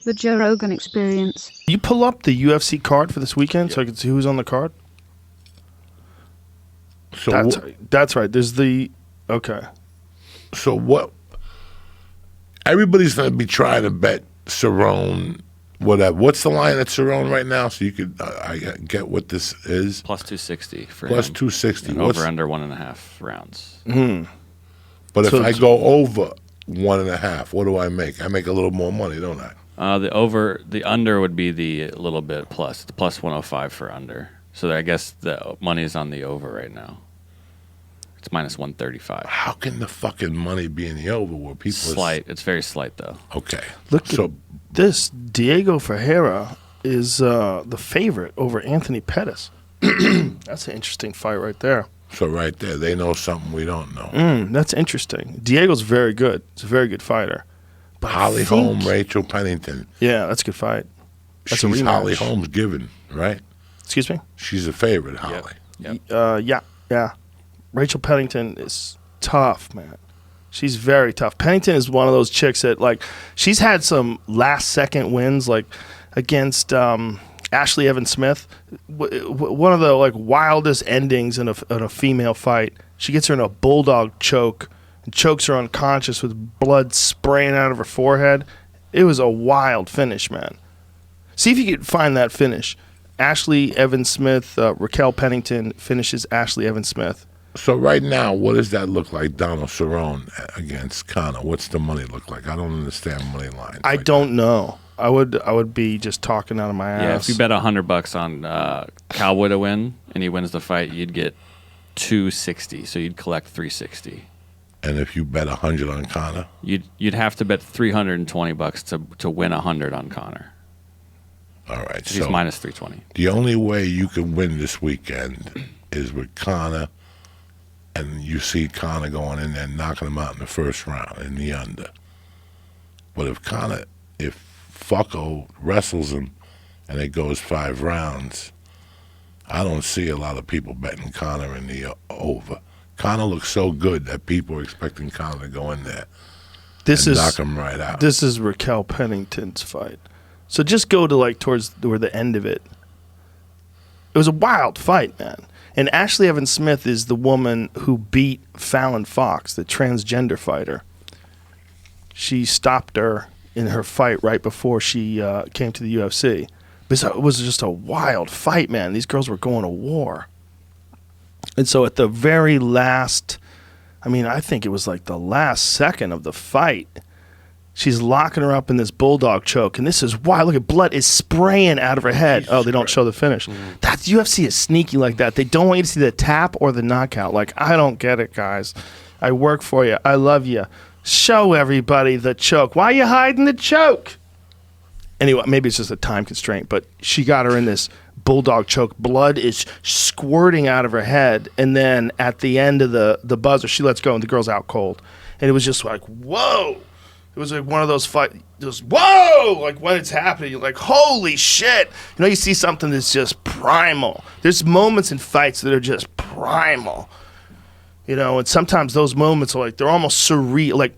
The Joe Rogan Experience. You pull up the UFC card for this weekend so I can see who's on the card? So that's right. There's the... Okay. So what? Everybody's going to be trying to bet Cerrone, whatever. What's the line at Cerrone right now? So you could I get what this is. Plus 260 for Plus him. 260. And over under 1.5 rounds. But if I go over 1.5, what do I make? I make a little more money, don't I? The under would be the little bit plus. The plus 105 for under. So I guess the money is on the over right now. It's minus 135. How can the fucking money be in the over where people Slight. It's very slight though. Okay. Look at this. Diego Ferreira is the favorite over Anthony Pettis. That's an interesting fight right there. So right there, they know something we don't know. That's interesting. Diego's very good. He's a very good fighter. But Holly Holm, Rachel Pennington. Yeah, that's a good fight. That's She's a rematch. Holly Holm's given, right? Excuse me? She's a favorite, Holly. Yep. Yeah. Rachel Pennington is tough, man. She's very tough. Pennington is one of those chicks that, like, she's had some last-second wins, like against Ashley Evans Smith. One of the like wildest endings in a female fight. She gets her in a bulldog choke and chokes her unconscious with blood spraying out of her forehead. It was a wild finish, man. See if you can find that finish. Ashley Evans Smith, Raquel Pennington finishes Ashley Evans Smith. So right now, what does that look like, Donald Cerrone against Conor? What's the money look like? I don't understand money lines. I don't know. I would be just talking out of my ass. Yeah, if you bet $100 on Cowboy to win and he wins the fight, you'd get 260. So you'd collect 360. And if you bet 100 on Conor, you'd have to bet $320 to win 100 on Conor. All right, so he's minus 320. The only way you can win this weekend is with Conor, and you see Conor going in there and knocking him out in the first round in the under. But if Fucko wrestles him and it goes 5 rounds, I don't see a lot of people betting Conor in the over. Conor looks so good that people are expecting Conor to go in there and knock him right out. This is Raquel Pennington's fight. So just go to like towards where the end of it. It was a wild fight, man. And Ashley Evans Smith is the woman who beat Fallon Fox, the transgender fighter. She stopped her in her fight right before she came to the UFC. But it was just a wild fight, man. These girls were going to war. And so at the very last, I think it was like the last second of the fight, she's locking her up in this bulldog choke. And this is wild. Look at blood is spraying out of her head. Oh, they don't show the finish. That UFC is sneaky like that. They don't want you to see the tap or the knockout. Like, I don't get it, guys. I work for you. I love you. Show everybody the choke. Why are you hiding the choke? Anyway, maybe it's just a time constraint, but she got her in this bulldog choke. Blood is squirting out of her head. And then at the end of the buzzer, she lets go and the girl's out cold. And it was just like, whoa. It was like one of those fights, just whoa! Like when it's happening, you're like, holy shit! You see something that's just primal. There's moments in fights that are just primal. And sometimes those moments are like, they're almost surreal. Like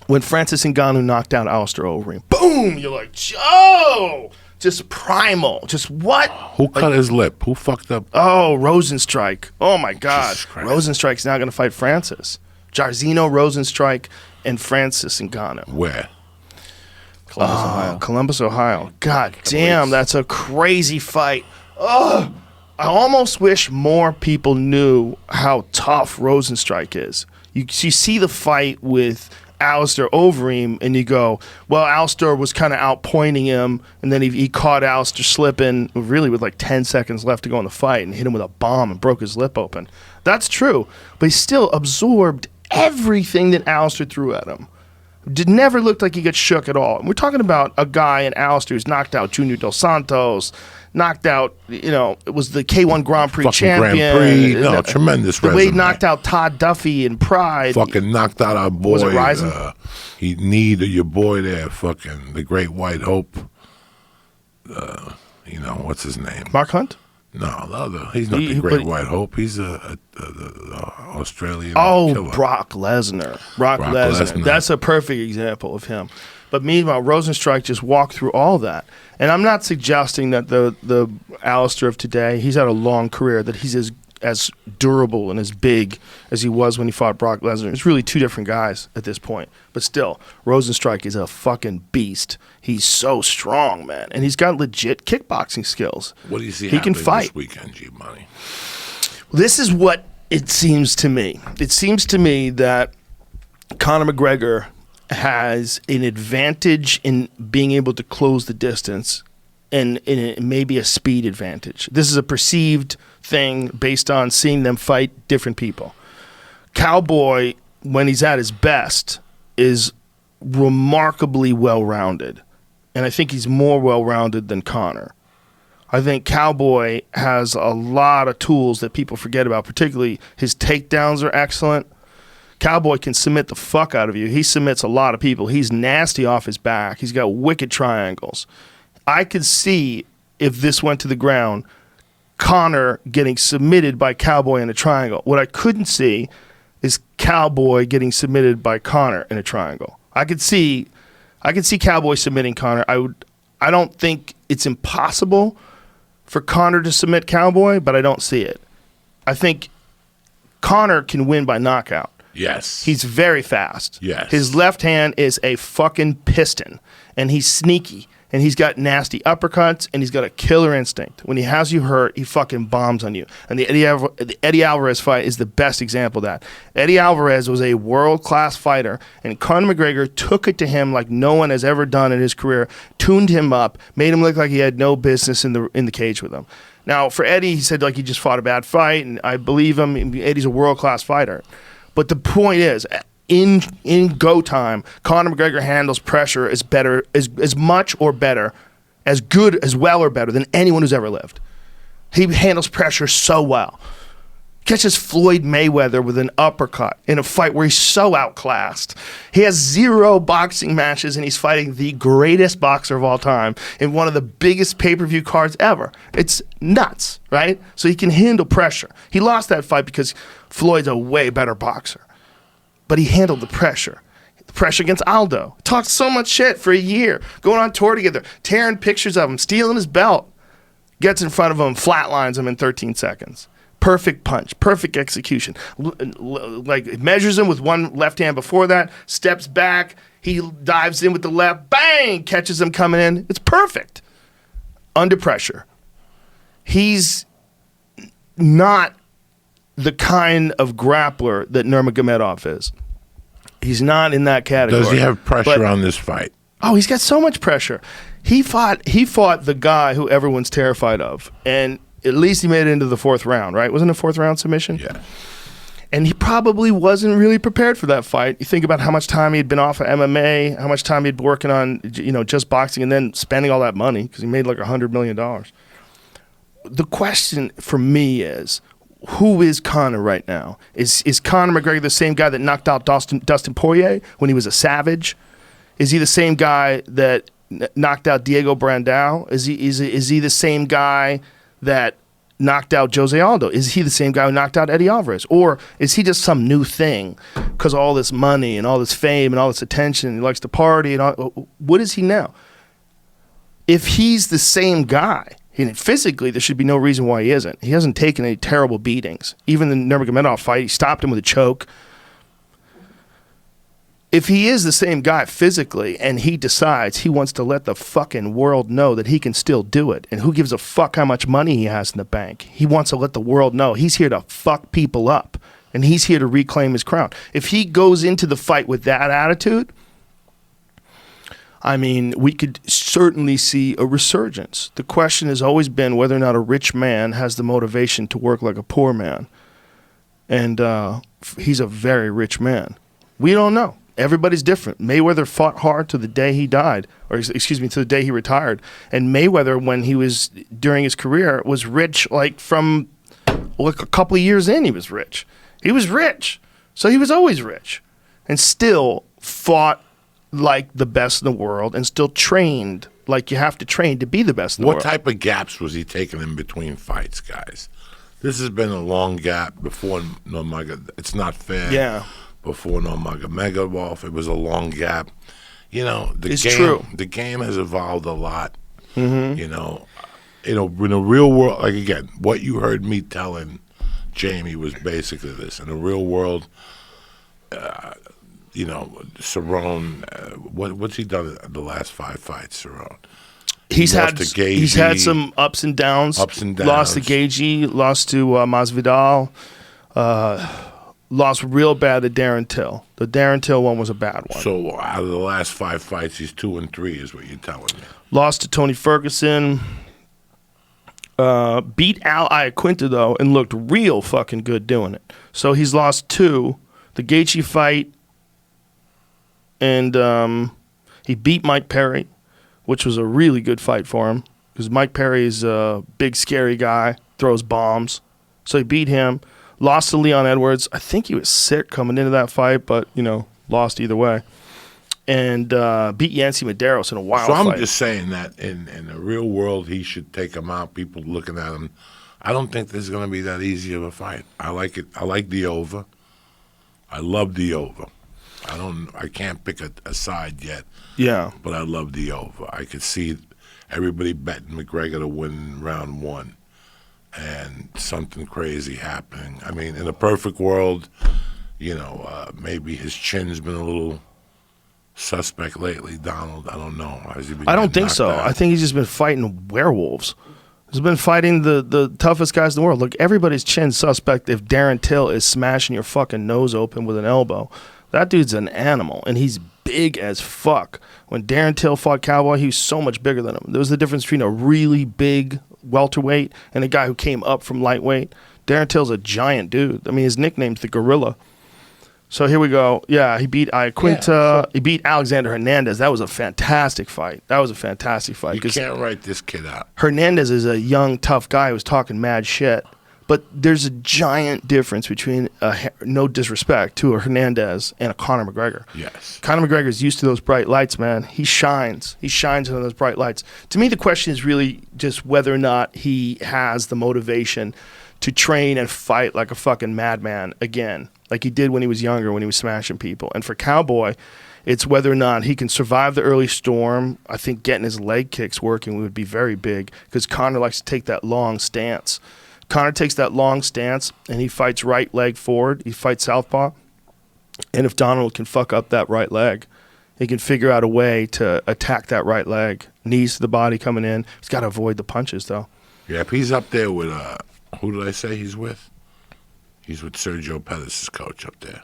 when Francis Ngannou knocked out Alistair Overeem. Boom! You're like, Joe! Just primal. Just what? Who cut his lip? Who fucked up? Oh, Rosenstrike. Oh my God. Rosenstrike's now going to fight Francis. Jairzinho, Rosenstrike, and Francis Ngannou. Where? Columbus, Ohio. Columbus, Ohio. God damn, that's a crazy fight. Oh, I almost wish more people knew how tough Rosenstrike is. You see the fight with Alistair Overeem, and you go, well, Alistair was kind of outpointing him, and then he caught Alistair slipping, really with like 10 seconds left to go in the fight, and hit him with a bomb and broke his lip open. That's true, but he still absorbed everything that Alistair threw at him. Never looked like he got shook at all. And we're talking about a guy in Alistair who's knocked out Junior Dos Santos, knocked out, it was the K1 Grand Prix champion. Grand Prix. Tremendous the resume. way he knocked out Todd Duffy in Pride. Fucking knocked out our boy. Was it Rising? He kneed your boy there, fucking the Great White Hope. What's his name? Mark Hunt? No, the other. He's not the Great White Hope. He's a Australian killer. Oh, Brock Lesnar. Brock Lesnar. That's a perfect example of him. But meanwhile, Rosenstrike just walked through all that. And I'm not suggesting that the Alistair of today, he's had a long career, that he's as durable and as big as he was when he fought Brock Lesnar. It's really two different guys at this point. But still, Rosenstrike is a fucking beast. He's so strong, man. And he's got legit kickboxing skills. What do you see he can fight this weekend, G-Money? This is what it seems to me. It seems to me that Conor McGregor has an advantage in being able to close the distance and maybe a speed advantage. This is a perceived thing based on seeing them fight different people. Cowboy, when he's at his best, is remarkably well-rounded. And I think he's more well-rounded than Conor. I think Cowboy has a lot of tools that people forget about, particularly his takedowns are excellent. Cowboy can submit the fuck out of you. He submits a lot of people. He's nasty off his back. He's got wicked triangles. I could see, if this went to the ground, Conor getting submitted by Cowboy in a triangle. What I couldn't see is Cowboy getting submitted by Conor in a triangle. I could see Cowboy submitting Conor. I don't think it's impossible for Conor to submit Cowboy, but I don't see it. I think Conor can win by knockout. Yes. He's very fast. Yes. His left hand is a fucking piston, and he's sneaky, and he's got nasty uppercuts, and he's got a killer instinct. When he has you hurt, he fucking bombs on you. And the Eddie Alvarez fight is the best example of that. Eddie Alvarez was a world-class fighter, and Conor McGregor took it to him like no one has ever done in his career, tuned him up, made him look like he had no business in the cage with him. Now, for Eddie, he said like he just fought a bad fight, and I believe him. Eddie's a world-class fighter. But the point is, in go time, Conor McGregor handles pressure as much or better, as good, as well or better than anyone who's ever lived. He handles pressure so well. Catches Floyd Mayweather with an uppercut in a fight where he's so outclassed. He has 0 boxing matches, and he's fighting the greatest boxer of all time in one of the biggest pay-per-view cards ever. It's nuts, right? So he can handle pressure. He lost that fight because Floyd's a way better boxer. But he handled the pressure. The pressure against Aldo. Talked so much shit for a year. Going on tour together. Tearing pictures of him. Stealing his belt. Gets in front of him. Flatlines him in 13 seconds. Perfect punch. Perfect execution. Like measures him with one left hand before that. Steps back. He dives in with the left. Bang! Catches him coming in. It's perfect. Under pressure. He's not the kind of grappler that Nurmagomedov is. He's not in that category. Does he have pressure on this fight? Oh, he's got so much pressure. He fought the guy who everyone's terrified of, and at least he made it into the 4th round, right? Wasn't it a 4th round submission? Yeah. And he probably wasn't really prepared for that fight. You think about how much time he had been off of MMA, how much time he'd been working on, just boxing, and then spending all that money because he made like $100 million. The question for me is, who is Conor right now? Is Conor McGregor the same guy that knocked out Dustin Poirier when he was a savage? Is he the same guy that knocked out Diego Brandao? Is he the same guy that knocked out Jose Aldo? Is he the same guy who knocked out Eddie Alvarez? Or is he just some new thing because of all this money and all this fame and all this attention? He likes to party and all. What is he now? If he's the same guy, physically, there should be no reason why he isn't. He hasn't taken any terrible beatings. Even the Nurmagomedov fight, he stopped him with a choke. If he is the same guy physically and he decides he wants to let the fucking world know that he can still do it, and who gives a fuck how much money he has in the bank? He wants to let the world know he's here to fuck people up, and he's here to reclaim his crown. If he goes into the fight with that attitude, I mean, we could certainly see a resurgence. The question has always been whether or not a rich man has the motivation to work like a poor man. And he's a very rich man. We don't know. Everybody's different. Mayweather fought hard to the day he died, or to the day he retired. And Mayweather, when he was during his career, was rich from a couple of years in. He was rich. He was rich, so he was always rich, and still fought like the best in the world, and still trained like you have to train to be the best in the world. What type of gaps was he taking in between fights, guys? This has been a long gap before Nurmagomedov. It's not fair. Yeah. Before Nurmagomedov, it was a long gap. You know, It's true. The game has evolved a lot. Mm-hmm. You know, in the real world, like again, what you heard me telling Jamie was basically this. In the real world, you know, Cerrone, what's he done in the last 5 fights, Cerrone? He's had some ups and downs. Ups and downs. Lost to Gaethje, lost to Masvidal, lost real bad to Darren Till. The Darren Till one was a bad one. So out of the last 5 fights, he's 2-3, is what you're telling me. Lost to Tony Ferguson. Beat Al Iaquinta, though, and looked real fucking good doing it. So he's lost 2. The Gaethje fight, and he beat Mike Perry, which was a really good fight for him because Mike Perry is a big, scary guy, throws bombs. So he beat him. Lost to Leon Edwards. I think he was sick coming into that fight, but, you know, lost either way. And beat Yancy Medeiros in a wild fight. So I'm just saying that in the real world, he should take him out. People looking at him. I don't think this is going to be that easy of a fight. I like it. I like the over. I love the over. I can't pick a side yet. Yeah. But I love the over. I could see everybody betting McGregor to win round 1 and something crazy happening. I mean, in a perfect world, you know, maybe his chin's been a little suspect lately, Donald. I don't know. I don't think so. Out? I think he's just been fighting werewolves. He's been fighting the toughest guys in the world. Look, everybody's chin suspect if Darren Till is smashing your fucking nose open with an elbow. That dude's an animal, and he's big as fuck. When Darren Till fought Cowboy, he was so much bigger than him. There was the difference between a really big welterweight and a guy who came up from lightweight. Darren Till's a giant dude. I mean, his nickname's the Gorilla. So here we go. Yeah, he beat Iaquinta. Yeah, he beat Alexander Hernandez. That was a fantastic fight. You can't write this kid out. Hernandez is a young, tough guy who's talking mad shit. But there's a giant difference between, no disrespect, to a Hernandez and a Conor McGregor. Yes. Conor McGregor's used to those bright lights, man. He shines. He shines under those bright lights. To me, the question is really just whether or not he has the motivation to train and fight like a fucking madman again, like he did when he was younger, when he was smashing people. And for Cowboy, it's whether or not he can survive the early storm. I think getting his leg kicks working would be very big because Conor likes to take that long stance. Conor takes that long stance, and he fights right leg forward. He fights southpaw. And if Donald can fuck up that right leg, he can figure out a way to attack that right leg. Knees to the body coming in. He's got to avoid the punches, though. Yeah, if he's up there with, who did I say he's with? He's with Sergio Pettis' coach up there.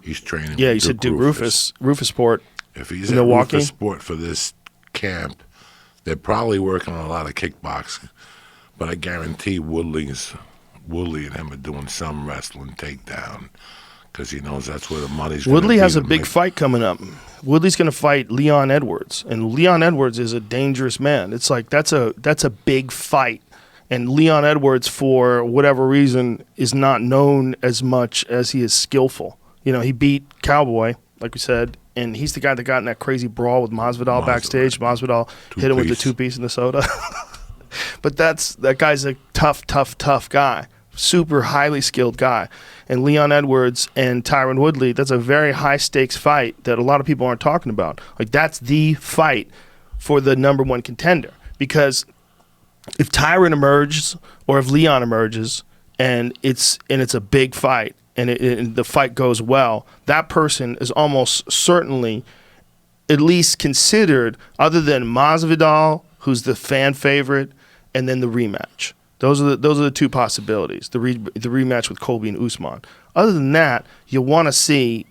He's training. Yeah, you said Duke Rufus Sport. If he's in at Milwaukee? Rufus Sport for this camp, they're probably working on a lot of kickboxing. But I guarantee Woodley and him are doing some wrestling takedown because he knows that's where the money's going to be. Woodley has a big fight coming up. Woodley's going to fight Leon Edwards, and Leon Edwards is a dangerous man. It's like that's a big fight, and Leon Edwards, for whatever reason, is not known as much as he is skillful. You know, he beat Cowboy, like we said, and he's the guy that got in that crazy brawl with Masvidal backstage. Masvidal hit him with the 2-piece in the soda. But that guy's a tough guy, super highly skilled guy. And Leon Edwards and Tyron Woodley, that's a very high-stakes fight that a lot of people aren't talking about. Like, that's the fight for the number one contender. Because if Tyron emerges or if Leon emerges and it's a big fight and the fight goes well, that person is almost certainly at least considered, other than Masvidal, who's the fan favorite, and then the rematch. Those are the two possibilities. The rematch with Colby and Usman. Other than that, you want to see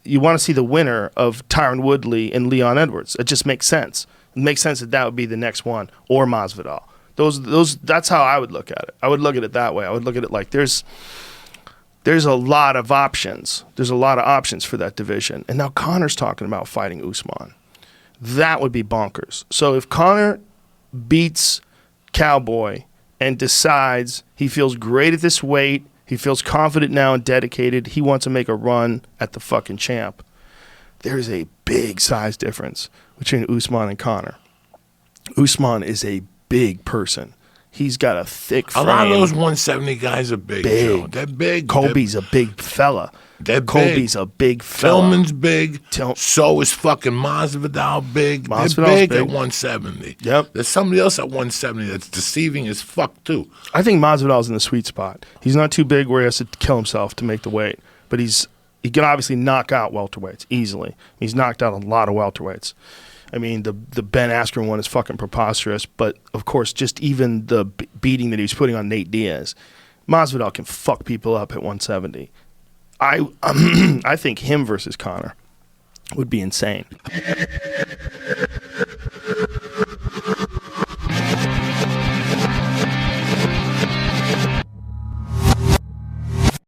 the winner of Tyron Woodley and Leon Edwards. It just makes sense. It makes sense that would be the next one, or Masvidal. That's how I would look at it. I would look at it that way. I would look at it like there's a lot of options. There's a lot of options for that division. And now Conor's talking about fighting Usman. That would be bonkers. So if Conor beats Cowboy and decides he feels great at this weight, he feels confident now and dedicated, he wants to make a run at the fucking champ, there's a big size difference between Usman and Conor. Usman is a big person. He's got a thick A frame. lot of those 170 guys are big. Big. Joe. They're big. Colby's a big fella. They're Colby's a big fella. Tillman's big. Till- So is fucking Masvidal big. They're Masvidal's big big. at 170. Yep. There's somebody else at 170 that's deceiving as fuck too. I think Masvidal's in the sweet spot. He's not too big where he has to kill himself to make the weight, but he can obviously knock out welterweights easily. He's knocked out a lot of welterweights. I mean, the Ben Askren one is fucking preposterous, but of course, just even the beating that he was putting on Nate Diaz, Masvidal can fuck people up at 170. I think him versus Conor would be insane.